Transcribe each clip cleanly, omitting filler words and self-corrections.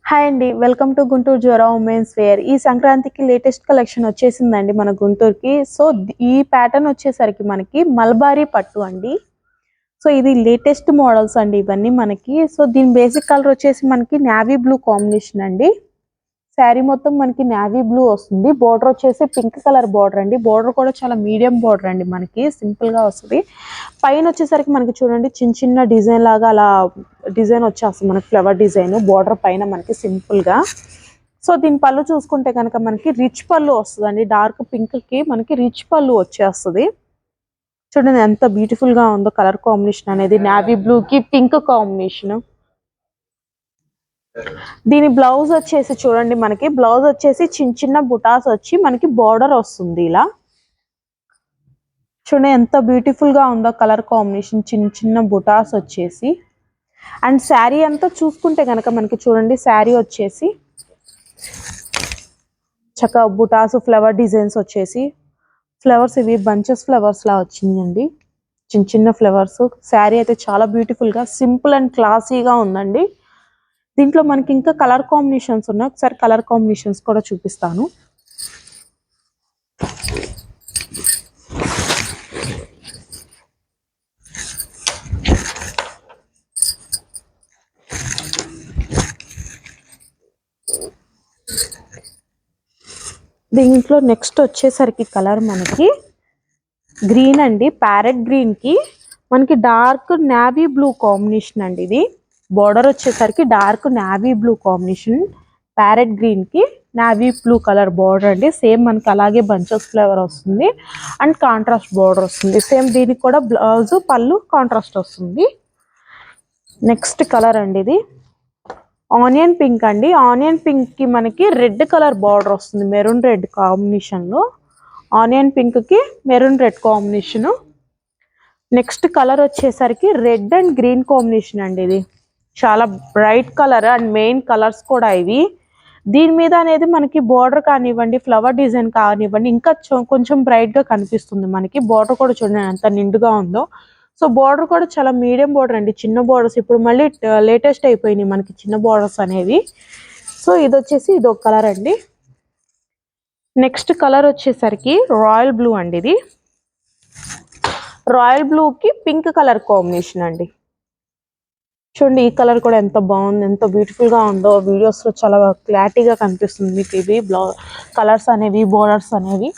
Hi అండి. Welcome to Guntur జ్వరా women's wear. ఈ సంక్రాంతికి లేటెస్ట్ కలెక్షన్ వచ్చేసిందండి మన గుంటూరుకి. సో, ఈ ప్యాటర్న్ వచ్చేసరికి మనకి మల్బారీ పట్టు అండి. సో, ఇది లేటెస్ట్ మోడల్స్ అండి ఇవన్నీ మనకి. సో, దీని బేసిక్ కలర్ వచ్చేసి మనకి నేవీ బ్లూ కాంబినేషన్ అండి. శారీ మొత్తం మనకి నేవీ బ్లూ వస్తుంది. బోర్డర్ వచ్చేసి పింక్ కలర్ బోర్డర్ అండి. బోర్డర్ కూడా చాలా మీడియం బోర్డర్ అండి మనకి. సింపుల్‌గా వస్తది. పైన వచ్చేసరికి మనకి చూడండి చిన్న చిన్న డిజైన్ లాగా అలా డిజైన్ వచ్చేస్తుంది మనకి ఫ్లవర్ డిజైన్ బోర్డర్ పైన మనకి సింపుల్‌గా. సో, దీని పళ్ళు చూసుకుంటే గనక మనకి రిచ్ పళ్ళు వస్తదండి. డార్క్ పింక్‌కి మనకి రిచ్ పళ్ళు వచ్చేస్తది. చూడండి ఎంత బ్యూటిఫుల్‌గా ఉందో కలర్ కాంబినేషన్ అనేది నేవీ బ్లూకి పింక్ కాంబినేషన్. దీని బ్లౌజ్ వచ్చేసి చూడండి మనకి బ్లౌజ్ వచ్చేసి చిన్న చిన్న బుటాస్ వచ్చి మనకి బోర్డర్ వస్తుంది ఇలా. చూడండి ఎంత బ్యూటిఫుల్ గా ఉందో కలర్ కాంబినేషన్ చిన్న చిన్న బుటాస్ వచ్చేసి. అండ్ శారీ అంతా చూసుకుంటే కనుక మనకి చూడండి శారీ వచ్చేసి చక్కగా బుటాస్ ఫ్లవర్ డిజైన్స్ వచ్చేసి ఫ్లవర్స్ ఇవి బంచెస్ ఫ్లవర్స్ లా వచ్చిందండి. చిన్న చిన్న ఫ్లవర్స్. శారీ అయితే చాలా బ్యూటిఫుల్ గా సింపుల్ అండ్ క్లాసీగా ఉందండి. దీంట్లో మనకి ఇంకా కలర్ కాంబినేషన్స్ ఉన్నాయి. ఒకసారి కలర్ కాంబినేషన్స్ కూడా చూపిస్తాను. దీంట్లో నెక్స్ట్ వచ్చేసరికి కలర్ మనకి గ్రీన్ అండి. ప్యారెట్ గ్రీన్ కి మనకి డార్క్ నేవీ బ్లూ కాంబినేషన్ అండి. ఇది బోర్డర్ వచ్చేసరికి dark navy blue combination. Parrot green కి నేవీ బ్లూ కలర్ బోర్డర్ అండి. సేమ్ మనకి అలాగే బంచెస్ ఫ్లవర్ వస్తుంది అండ్ కాంట్రాస్ట్ బోర్డర్ వస్తుంది. సేమ్ దీనికి కూడా బ్లౌజ్ పళ్ళు కాంట్రాస్ట్ వస్తుంది. నెక్స్ట్ కలర్ అండి ఇది ఆనియన్ పింక్ అండి. ఆనియన్ పింక్ కి మనకి రెడ్ కలర్ బార్డర్ వస్తుంది మెరూన్ రెడ్ కాంబినేషన్ లో. ఆనియన్ పింక్ కి maroon red combination. Next colour వచ్చేసరికి రెడ్ అండ్ గ్రీన్ కాంబినేషన్ అండి. ఇది చాలా bright colour and main colours కూడా ఇవి. దీని మీద అనేది మనకి బార్డర్ కానివ్వండి ఫ్లవర్ డిజైన్ కానివ్వండి ఇంకా కొంచెం బ్రైట్ గా కనిపిస్తుంది మనకి. బార్డర్ కూడా చూడండి ఎంత నిండుగా ఉందో. సో బార్డర్ కూడా చాలా మీడియం బార్డర్ అండి. చిన్న బార్డర్స్ ఇప్పుడు మళ్ళీ లేటెస్ట్ అయిపోయినాయి మనకి చిన్న బార్డర్స్ అనేవి. సో ఇది వచ్చేసి ఇది ఒక కలర్ అండి. నెక్స్ట్ కలర్ వచ్చేసరికి రాయల్ బ్లూ అండి. ఇది రాయల్ బ్లూ కి పింక్ కలర్ కాంబినేషన్ అండి. చూడండి ఈ కలర్ కూడా ఎంత బాగుంది ఎంత బ్యూటిఫుల్ గా ఉందో. వీడియోస్ లో చాలా క్లారిటీగా కనిపిస్తుంది మీకు ఇవి కలర్స్ అనేవి బోర్డర్స్ అనేవి.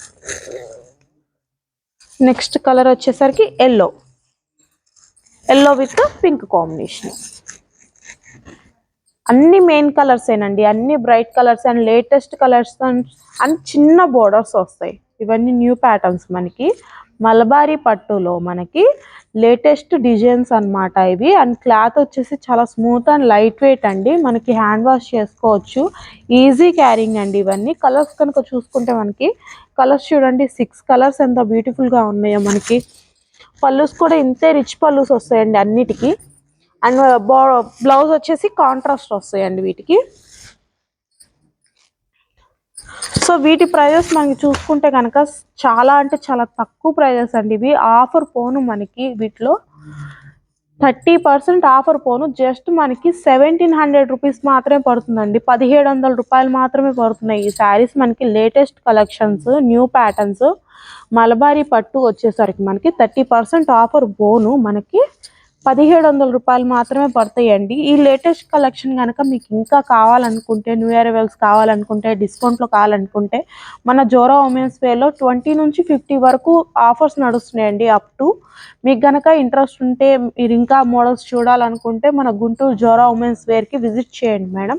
నెక్స్ట్ కలర్ వచ్చేసరికి ఎల్లో విత్ పింక్ కాంబినేషన్. అన్ని మెయిన్ కలర్స్ ఏనండి. అన్ని bright colours and latest colours and చిన్న బోర్డర్స్ వస్తాయి. ఇవన్నీ న్యూ ప్యాటర్న్స్ మనకి మల్బారీ పట్టులో మనకి లేటెస్ట్ డిజైన్స్ అన్నమాట ఇవి. అండ్ క్లాత్ వచ్చేసి చాలా స్మూత్ అండ్ లైట్ వెయిట్ అండి. మనకి హ్యాండ్ వాష్ చేసుకోవచ్చు. ఈజీ క్యారింగ్ అండి ఇవన్నీ. కలర్స్ కనుక చూసుకుంటే మనకి కలర్స్ చూడండి 6 కలర్స్ ఎంత బ్యూటిఫుల్ గా ఉన్నాయో మనకి. పళ్ళుస్ కూడా ఇంతే రిచ్ పళ్ళుస్ వస్తాయండి అన్నిటికీ. అండ్ బ్లౌజ్ వచ్చేసి కాంట్రాస్ట్ వస్తాయండి వీటికి. సో వీటి ప్రైజెస్ మనకి చూసుకుంటే కనుక చాలా అంటే చాలా తక్కువ ప్రైజెస్ అండి ఇవి. ఆఫర్ పోను మనకి వీటిలో 30% ఆఫర్ పోను జస్ట్ మనకి 1700 రూపీస్ మాత్రమే పడుతుందండి. 1700 రూపాయలు మాత్రమే పడుతున్నాయి ఈ శారీస్ మనకి. లేటెస్ట్ కలెక్షన్స్ న్యూ ప్యాటర్న్స్ మలబారీ పట్టు వచ్చేసరికి మనకి 30% ఆఫర్ పోను మనకి 1700 రూపాయలు మాత్రమే పడతాయండి. ఈ లేటెస్ట్ కలెక్షన్ కనుక మీకు ఇంకా కావాలనుకుంటే న్యూ ఇయర్ వెల్స్ కావాలనుకుంటే డిస్కౌంట్లో కావాలనుకుంటే మన జోరా ఉమెన్స్ వేర్లో 20 నుంచి 50 వరకు ఆఫర్స్ నడుస్తున్నాయండి అప్ టు. మీకు కనుక ఇంట్రెస్ట్ ఉంటే మీరు ఇంకా మోడల్స్ చూడాలనుకుంటే మన గుంటూరు జోరా ఉమెన్స్ వేర్కి విజిట్ చేయండి మేడం.